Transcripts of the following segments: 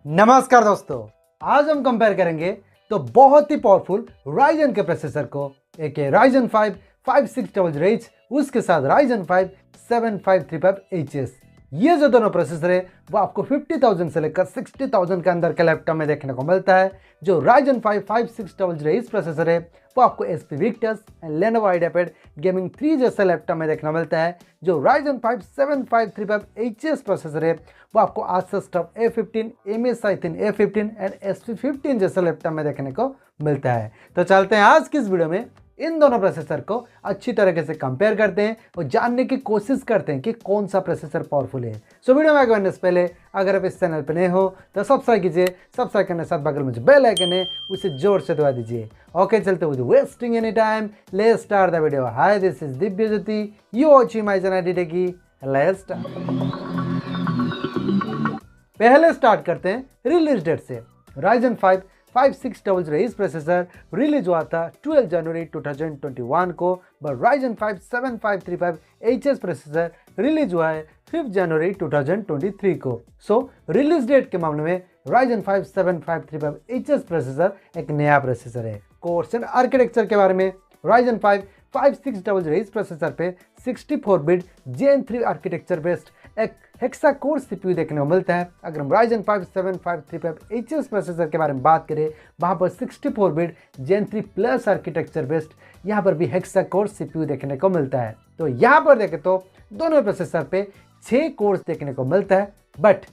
नमस्कार दोस्तों, आज हम कंपेयर करेंगे तो बहुत ही पावरफुल राइजन के प्रोसेसर को, एक राइजन 5 5600H, उसके साथ राइजन 5 7535HS। ये जो दोनों प्रोसेसर है वो आपको 50,000 से लेकर 60,000 के अंदर के लैपटॉप में देखने को मिलता है। जो राइजन 5 5600H प्रोसेसर है वो आपको HP Victus and Lenovo IdeaPad gaming 3 जैसे लैपटॉप में देखने को मिलता है। जो राइजन 5 7535HS प्रोसेसर है वो आपको Asus TUF A15, MSI Thin A15 and SP15 जैसे लैपटॉप में देखने को मिलता है। तो चलते हैं आज की इस वीडियो में इन दोनों प्रोसेसर को अच्छी तरीके से कंपेयर करते हैं और जानने की कोशिश करते हैं कि कौन सा प्रोसेसर पावरफुल है। सो वीडियो में आगे बढ़ने से पहले अगर आप इस चैनल पर नए हो तो सब्सक्राइब कीजिए, सब्सक्राइब करने के साथ बगल में जो बेल आइकन है उसे जोर से दबा दीजिए। ओके, चलते हुए wasting any time, let's start the video. Hi, this is Divya Jyoti, you watching my channel डिटेकी। Let's start. पहले स्टार्ट करते हैं रिलीज डेट से। राइजन 5 5600H प्रोसेसर रिलीज हुआ था 12 जनवरी 2021 को, but Ryzen 5 7535HS processor release हुआ है 5 जनवरी 2023 को। सो रिलीज डेट के मामले में राइजन 5 7535HS प्रोसेसर एक नया प्रोसेसर है। कोर्स एंड आर्किटेक्चर के बारे में, राइजन 5 5600H प्रोसेसर पे 64 बिट Gen 3 आर्किटेक्चर बेस्ड एक हेक्सा कोर CPU देखने को मिलता है। अगर हम राइजन 5 7535HS प्रोसेसर के बारे में बात करें, वहाँ पर 64 bit Gen 3 plus architecture based यहाँ पर भी हेक्सा कोर CPU देखने को मिलता है। तो यहाँ पर देखें तो दोनों प्रोसेसर पे 6 कोर्स देखने को मिलता है, बट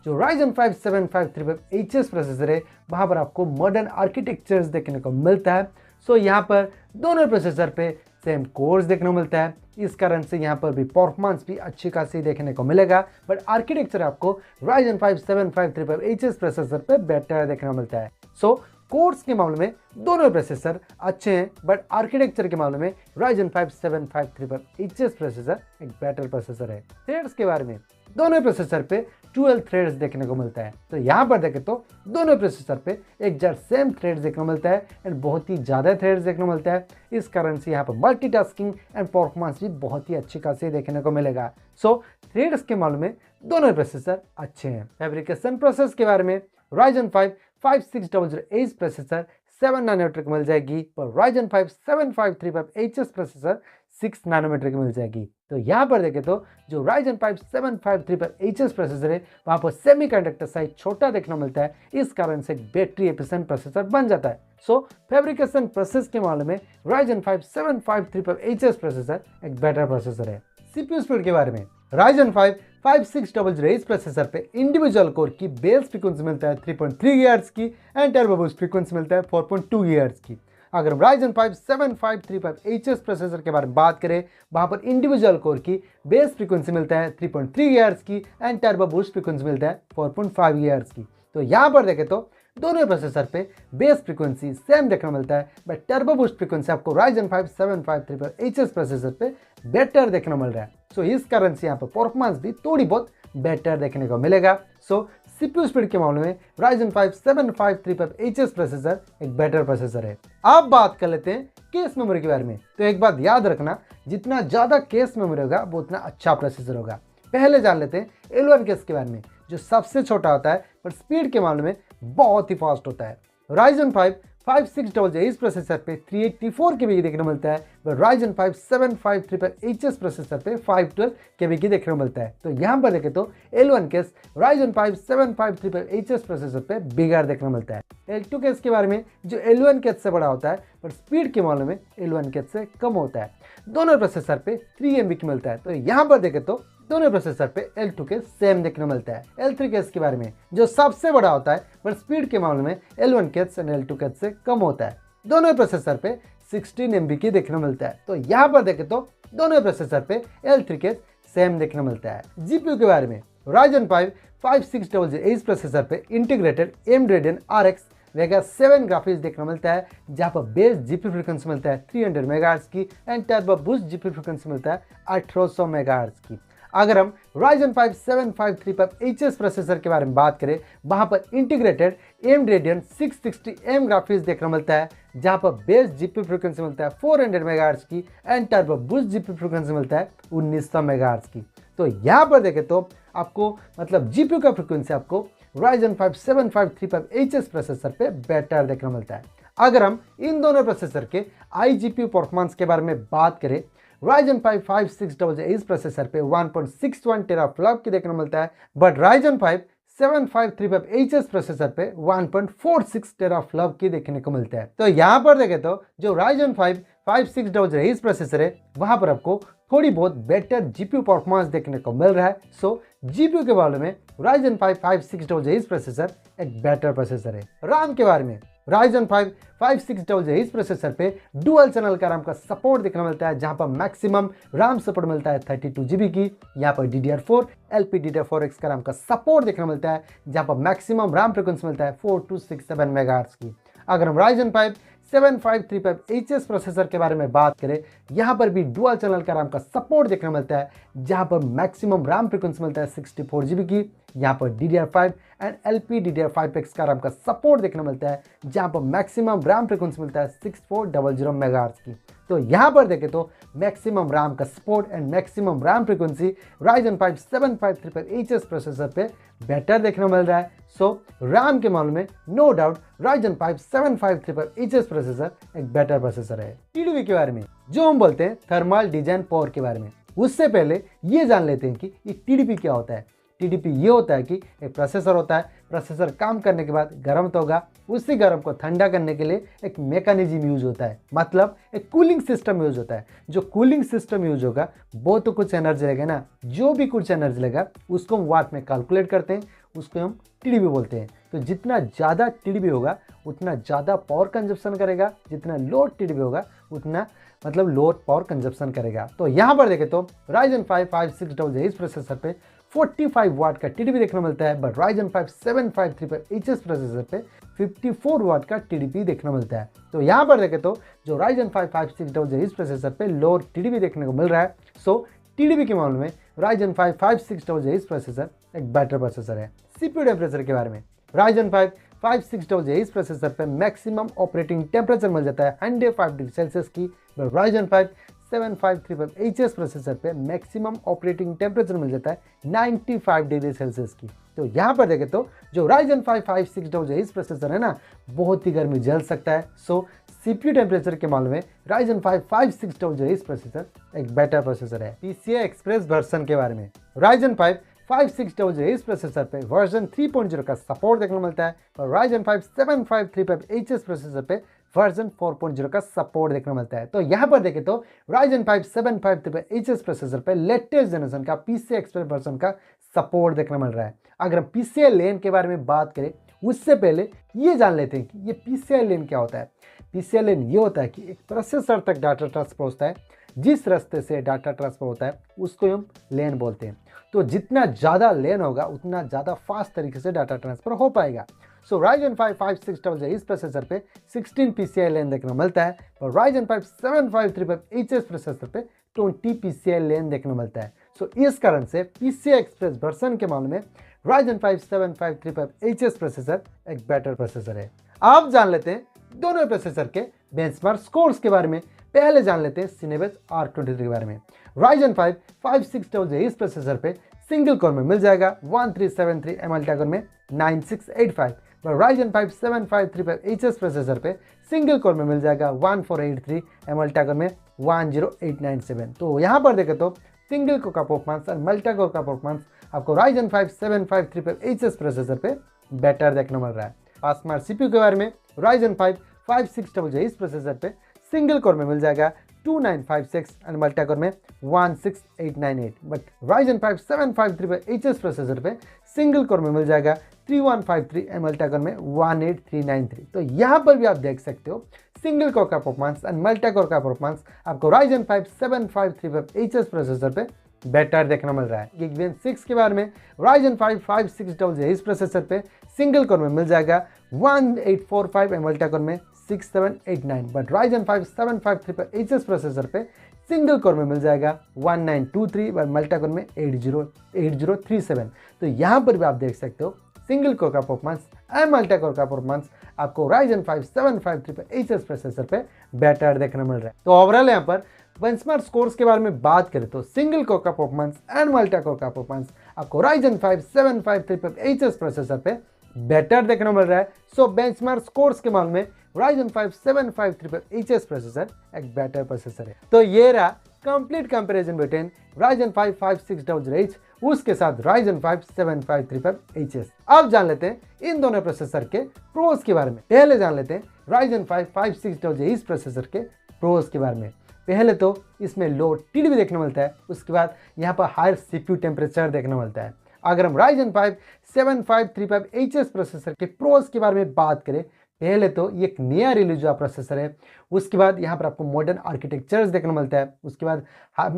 जो राइजन 5 7535HS प्रोसेसर है वहाँ पर आपको मॉडर्न आर्किटेक्चर्स देखने को मिलता है। सो यहाँ पर दोनों प्रोसेसर पे सेम कोर्स देखने को मिलता है, इस कारण से यहाँ पर भी परफॉर्मेंस भी अच्छी खासी देखने को मिलेगा, बट आर्किटेक्चर आपको राइजन 5 7535HS प्रोसेसर पे बेटर देखने को मिलता है। सो कोर्स के मामले में दोनों प्रोसेसर अच्छे हैं, बट आर्किटेक्चर के मामले में राइजन 5 7535HS प्रोसेसर एक बेटर प्रोसेसर है। थ्रेड्स के बारे में, दोनों प्रोसेसर पे 12 थ्रेड्स देखने को मिलता है। तो यहाँ पर देखें तो दोनों प्रोसेसर पे एक जार सेम थ्रेड्स देखने को मिलता है एंड बहुत ही ज़्यादा थ्रेड्स देखने को मिलता है, इस कारण से यहाँ पर मल्टीटास्किंग एंड परफॉर्मेंस भी बहुत ही अच्छी खासी देखने को मिलेगा। सो थ्रेड्स के मामले में दोनों प्रोसेसर अच्छे हैं। फैब्रिकेशन प्रोसेस के बारे में, राइजन 5 5600H प्रोसेसर 7 नैनोमीटर की मिल जाएगी, पर राइजन 5 7535HS प्रोसेसर 6 नैनोमीटर की मिल जाएगी। तो यहाँ पर देखें तो जो राइजन 5 7535HS प्रोसेसर है वहाँ पर सेमीकंडक्टर साइज छोटा देखने को मिलता है, इस कारण से बैटरी एफिशिएंट प्रोसेसर बन जाता है। सो फैब्रिकेशन प्रोसेस के मामले में राइजन 5 7535HS प्रोसेसर एक बेटर प्रोसेसर है। CPU स्पीड के बारे में, राइजन 5 5600H प्रोसेसर पे इंडिविजुअल कोर की बेस फ्रीक्वेंसी मिलता है 3.3 GHz की एंड टर्बो बूस्ट फ्रीक्वेंसी मिलता है 4.2 GHz की। अगर हम राइजन 5 7535HS प्रोसेसर के बारे में बात करें, वहाँ पर इंडिविजुअल कोर की बेस फ्रीक्वेंसी मिलता है 3.3 GHz की एंड टर्बो बूस्ट फ्रीक्वेंसी मिलता है 4.5 GHz की। तो यहाँ पर देखें तो दोनों प्रोसेसर पे बेस फ्रीक्वेंसी सेम देखने को मिलता है, बट टर्बो बूस्ट फ्रीक्वेंसी आपको राइजन 5 7535HS प्रोसेसर पे बेटर देखने को मिल रहा है। सो इस कारण से यहाँ पर परफॉर्मेंस भी थोड़ी बहुत बेटर देखने को मिलेगा। सो CPU स्पीड के मामले में राइजन 5 7535HS प्रोसेसर एक बेटर प्रोसेसर है। अब बात कर लेते हैं केस मेमोरी के बारे में। तो एक बात याद रखना, जितना ज़्यादा केस मेमोरी होगा वो उतना अच्छा प्रोसेसर होगा। पहले जान लेते हैं L1 केस के बारे में, जो सबसे छोटा होता है पर स्पीड के मामले में बहुत ही फास्ट होता है। राइजन 5 5600H प्रोसेसर पे 384 KB की देखने को मिलता है, पर राइजन 5 7535HS प्रोसेसर पे 512 KB की देखने को मिलता है। तो यहाँ पर देखें तो L1 case Ryzen 5 7535HS processor पे बिगड़ देखने को मिलता है। L2 केस के बारे में, जो L1 केस से बड़ा होता है पर स्पीड के मामले में L1 केस से कम होता है। दोनों प्रोसेसर पे 3 MB की मिलता है। तो यहाँ पर देखें तो दोनों प्रोसेसर पे L2 केस सेम देखने को मिलता है। L3 केस के बारे में, जो सबसे बड़ा होता है पर स्पीड के मामले में L1 case and L2 case से कम होता है। दोनों प्रोसेसर पे 16 MB की देखने को मिलता है। तो यहाँ पर देखें तो दोनों प्रोसेसर पे L3 केस सेम देखने को मिलता है। GPU के बारे में, राइजन 5 5600H प्रोसेसर पे integrated AMD Radeon RX Vega 7 graphics देखने को मिलता है, जहाँ पर बेस GPU फ्रीक्वेंसी मिलता है 300 MHz की and turbo boost GPU frequency मिलता है 1800 MHz की। अगर हम राइजन 5 7535HS प्रोसेसर के बारे में बात करें, वहाँ पर integrated AMD Radeon 660M graphics देखने को मिलता है, जहाँ पर बेस GPU फ्रीक्वेंसी मिलता है 400 MHz की and turbo boost GPU frequency मिलता है 1900 MHz की। तो यहाँ पर देखें तो आपको मतलब GPU का फ्रीक्वेंसी आपको Ryzen 5 7535HS प्रोसेसर पे बेटर देखने मिलता है। अगर हम इन दोनों प्रोसेसर के iGPU परफॉर्मेंस के बारे में बात करें, Ryzen 5 5688 प्रोसेसर पे 1.61 टेराफ्लॉप की देखने मिलता है, बट Ryzen 5 7535HS प्रोसेसर पे 1.46 टेराफ्लॉप की देखने को मिलता है। तो यहाँ पर देखें तो जो Ryzen 5 5688 प्रोसेसर है वहां पर आपको थोड़ी बहुत बेटर जीपीयू परफॉर्मेंस देखने को मिल रहा है। सो जीपीयू के बारे में Ryzen 5 5688 प्रोसेसर एक बेटर प्रोसेसर है। राम के बारे में Ryzen 5 5688 प्रोसेसर पे डुअल चैनल का राम का सपोर्ट देखने मिलता है, जहां पर मैक्सिमम राम सपोर्ट मिलता है 32 GB की। यहाँ पर DDR4 LPDDR4X का राम का सपोर्ट देखने मिलता है, जहां पर मैक्सिमम राम फ्रिक्वेंसी मिलता है 4267 मेगाहर्ट्ज की। अगर हम Ryzen 5 7535HS प्रोसेसर के बारे में बात करें, यहाँ पर भी डुअल चैनल का राम का सपोर्ट देखने मिलता है, जहाँ पर मैक्सिमम राम फ्रिक्वेंसी मिलता है 64 GB की। यहाँ पर DDR5 एंड LPDDR5X का राम का सपोर्ट देखने मिलता है, जहाँ पर मैक्सिमम राम फ्रिक्वेंसी मिलता है 6400 मेगाहर्ट्ज की। तो यहाँ पर देखें तो मैक्सिमम राम का support and maximum RAM frequency Ryzen 5 7535HS processor पे बेटर देखने मिल रहा है। सो राम के मामले में no doubt Ryzen 5 7535HS processor एक बेटर प्रोसेसर है। टीडीपी के बारे में जो हम बोलते हैं थर्मल डिजाइन पावर के बारे में, उससे पहले ये जान लेते हैं कि ये टीडीपी क्या होता है। टीडीपी ये होता है कि एक प्रोसेसर होता है, प्रोसेसर काम करने के बाद गर्म तो होगा, उसी गर्म को ठंडा करने के लिए एक मैकेनिज्म यूज होता है, मतलब एक कूलिंग सिस्टम यूज होता है। जो कूलिंग सिस्टम यूज होगा वो तो कुछ एनर्जी लगेगा ना, जो भी कुछ एनर्जी लगा उसको हम वाट में कैलकुलेट करते हैं, उसको हम टीडीपी बोलते हैं। तो जितना ज़्यादा टीडीपी होगा उतना ज़्यादा पावर कंजप्शन करेगा, जितना लो टीडीपी होगा उतना मतलब लो पावर कंजप्शन करेगा। तो यहाँ पर देखें तो Ryzen 5 5688 प्रोसेसर पे 45 वाट का टीडीपी देखने मिलता है, बट Ryzen 5 7535HS प्रोसेसर पे 54 वाट का टीडीपी देखने मिलता है। तो यहाँ पर देखें तो जो Ryzen 5 5688 प्रोसेसर पे लो टीडीपी देखने को मिल रहा है। सो टीडीपी के मामले में Ryzen 5 5688 प्रोसेसर एक बेटर प्रोसेसर है। सीपीयू टेम्परेचर के बारे में Ryzen 5 5688 प्रोसेसर पे मैक्सिमम ऑपरेटिंग टेम्परेचर मिल जाता है 105 डिग्री सेल्सियस की, बट Ryzen 5 7535HS प्रोसेसर पे मैक्सिमम ऑपरेटिंग टेम्परेचर मिल जाता है 95 डिग्री सेल्सियस की। तो यहाँ पर देखें तो जो Ryzen 5 5688 प्रोसेसर है ना, बहुत ही गर्मी झेल सकता है। सो सीपीयू टेम्परेचर के मामले में Ryzen 5 5688 प्रोसेसर एक बेटर प्रोसेसर है। PCI एक्सप्रेस वर्जन के बारे में Ryzen 5 5688 प्रोसेसर पे वर्जन 3.0 का सपोर्ट देखने को मिलता है, और Ryzen 5 7535HS प्रोसेसर पे वर्जन 4.0 का सपोर्ट देखने को मिलता है। तो यहाँ पर देखें तो Ryzen 5 7535HS प्रोसेसर पे लेटेस्ट जनरेशन का PCI एक्सप्रेस वर्जन का सपोर्ट देखने मिल रहा है। अगर हम PCI लेन के बारे में बात करें, उससे पहले ये जान लेते हैं कि ये PCI लेन क्या होता है। PCI लेन ये होता है कि एक प्रोसेसर तक डाटा ट्रांसफर होता है, जिस रास्ते से डाटा ट्रांसफर होता है उसको हम लेन बोलते हैं। तो जितना ज़्यादा लेन होगा उतना ज़्यादा फास्ट तरीके से डाटा ट्रांसफर हो पाएगा। सो Ryzen 5 5688 प्रोसेसर पे 16 PCI लेन देखने को मिलता है, और Ryzen 5 7535HS प्रोसेसर पे 20 PCI लेन देखने को मिलता है। सो इस कारण से PCI एक्सप्रेस वर्जन के मामले में Ryzen 5 7535HS प्रोसेसर एक बेटर प्रोसेसर है। आप जान लेते हैं दोनों प्रोसेसर के बेंचमार्क स्कोर्स के बारे में। पहले जान लेते हैं Cinebench R23 के बारे में। Ryzen 5 5688 प्रोसेसर पे सिंगल कोर में मिल जाएगा 1373 mAh में 9685, और Ryzen 5 7535HS प्रोसेसर पे सिंगल कोर में मिल जाएगा 1483 mAh में 10897। तो यहाँ पर देखें तो सिंगल कोर का परफॉर्मेंस और मल्टी कोर का परफॉर्मेंस आपको Ryzen 5 7535HS प्रोसेसर पे बेटर देखने मिल रहा है। फास्टमार्क सीपीयू के बारे में Ryzen 5 5688 प्रोसेसर पे सिंगल कोर में मिल जाएगा 2956 एंड मल्टी कोर में 16898, बट Ryzen 5 7535HS प्रोसेसर पे सिंगल कोर में मिल जाएगा 3153 एंड मल्टी कोर में 18393। तो यहाँ पर भी आप देख सकते हो सिंगल कोर का परफॉर्मेंस एंड मल्टी कोर का परफॉर्मेंस आपको Ryzen 5 7535HS प्रोसेसर पे बेटर देखने मिल रहा है। Geekbench 6 के बारे में Ryzen 5 5688 प्रोसेसर पे सिंगल कोर में मिल जाएगा 1845 एंड मल्टी कोर में 6789, बट Ryzen 5 7535HS प्रोसेसर पे सिंगल कोर में मिल जाएगा 1923 और मल्टी कोर में 8037। तो यहाँ पर भी आप देख सकते हो सिंगल कोर का परफॉर्मेंस एंड मल्टी कोर का परफॉर्मेंस आपको Ryzen 5 7535HS प्रोसेसर पे बेटर देखने मिल रहा है। तो ओवरऑल यहाँ पर बेंचमार्क स्कोर्स के बारे में बात करें तो सिंगल कोर का परफॉर्मेंस एंड मल्टी कोर का परफॉर्मेंस आपको Ryzen 5 7535HS प्रोसेसर पे बेटर देखने को मिल रहा है। सो बेंचमार्क स्कोर्स के मामले में Ryzen 5 7535HS प्रोसेसर एक बेटर प्रोसेसर है। तो ये रहा complete comparison between Ryzen 5 5600H उसके साथ Ryzen 5 7535HS। अब जान लेते हैं इन दोनों प्रोसेसर के प्रोज के बारे में। पहले जान लेते हैं Ryzen 5 5600H प्रोसेसर के प्रोज के बारे में। पहले तो इसमें लो TDP देखने मिलता है, उसके बाद यहाँ पर हायर CPU टेम्परेचर देखने मिलता है। अगर हम Ryzen 5 7535HS प्रोसेसर के प्रोज के बारे में बात करें, पहले तो ये एक नया रिलीज हुआ प्रोसेसर है। उसके बाद यहाँ पर आपको मॉडर्न आर्किटेक्चर्स देखने को मिलता है। उसके बाद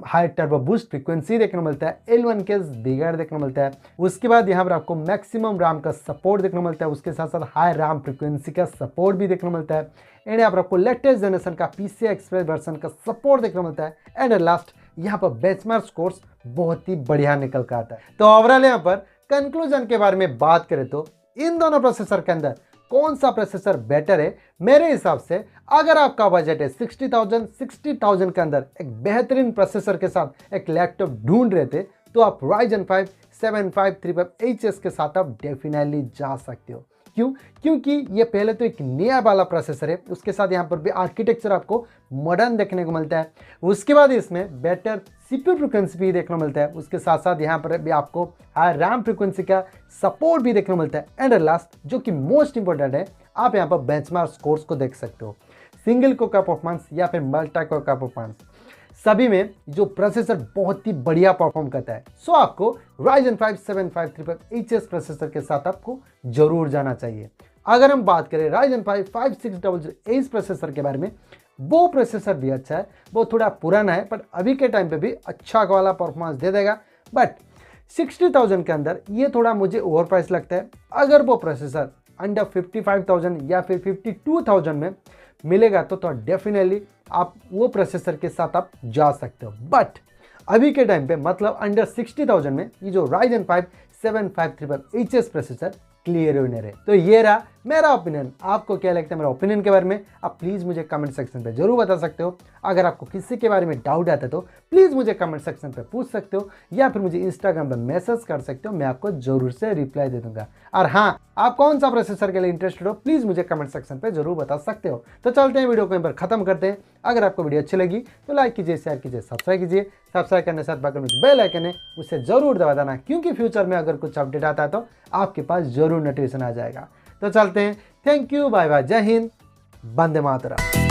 हाई टर्बो बूस्ट फ्रीक्वेंसी देखने को मिलता है, L1 के बिगड़ देखने को मिलता है। उसके बाद यहाँ पर आपको मैक्सिमम रैम का सपोर्ट देखने को मिलता है, उसके साथ साथ हाई रैम फ्रीक्वेंसी का सपोर्ट भी देखने को मिलता है। एंड यहाँ पर आपको लेटेस्ट जनरेशन का PCI Express वर्जन का सपोर्ट देखने को मिलता है। एंड लास्ट यहाँ पर बेंचमार्क स्कोर्स बहुत ही बढ़िया निकल कर आता है। तो ओवरऑल यहाँ पर कंक्लूजन के बारे में बात करें तो इन दोनों प्रोसेसर के अंदर कौन सा प्रोसेसर बेटर है, मेरे हिसाब से अगर आपका बजट है 60,000 के अंदर एक बेहतरीन प्रोसेसर के साथ एक लैपटॉप ढूंढ रहे थे तो आप Ryzen 5 7535HS के साथ आप डेफिनेटली जा सकते हो। क्यों? क्योंकि ये पहले तो एक नया वाला प्रोसेसर है, उसके साथ यहाँ पर भी आर्किटेक्चर आपको मॉडर्न देखने को मिलता है। उसके बाद इसमें बेटर CPU फ्रिक्वेंसी भी देखने को मिलता है, उसके साथ साथ यहाँ पर भी आपको हाई रैम फ्रिक्वेंसी का सपोर्ट भी देखने को मिलता है। एंड लास्ट जो कि मोस्ट इंपॉर्टेंट है, आप यहाँ पर बेंचमार्क स्कोर्स को देख सकते हो, सिंगल कोर का परफॉर्मेंस या फिर मल्टी कोर का परफॉर्मेंस, सभी में जो प्रोसेसर बहुत ही बढ़िया परफॉर्म करता है। सो आपको Ryzen 5 7535HS प्रोसेसर के साथ आपको जरूर जाना चाहिए। अगर हम बात करें Ryzen 5 5600H प्रोसेसर के बारे में, वो प्रोसेसर भी अच्छा है, वो थोड़ा पुराना है बट अभी के टाइम पे भी अच्छा वाला परफॉर्मेंस दे देगा। बट 60,000 के अंदर ये थोड़ा मुझे ओवर प्राइस लगता है। अगर वो प्रोसेसर अंडर 55,000 या फिर 52,000 में मिलेगा तो डेफिनेटली आप वो प्रोसेसर के साथ आप जा सकते हो। बट अभी के टाइम पे मतलब अंडर 60,000 में ये जो Ryzen 5 7535HS processor clear winner है। तो ये रहा मेरा ओपिनियन। आपको क्या लगता है मेरा ओपिनियन के बारे में, आप प्लीज़ मुझे कमेंट सेक्शन पे जरूर बता सकते हो। अगर आपको किसी के बारे में डाउट आता है तो प्लीज़ मुझे कमेंट सेक्शन पे पूछ सकते हो या फिर मुझे इंस्टाग्राम पे मैसेज कर सकते हो, मैं आपको जरूर से रिप्लाई दे दूंगा। और हाँ, आप कौन सा प्रोसेसर के लिए इंटरेस्टेड हो प्लीज़ मुझे कमेंट सेक्शन पर जरूर बता सकते हो। तो चलते हैं वीडियो को यहाँ पर खत्म करते हैं। अगर आपको वीडियो अच्छी लगी तो लाइक कीजिए, शेयर कीजिए, सब्सक्राइब कीजिए। सब्सक्राइब करने के साथ बगल में बेल आइकन है उसे जरूर दबा देना, क्योंकि फ्यूचर में अगर कुछ अपडेट आता है तो आपके पास जरूर नोटिफिकेशन आ जाएगा। तो चलते हैं, थैंक यू, बाय बाय, जय हिंद, वंदे मातरम।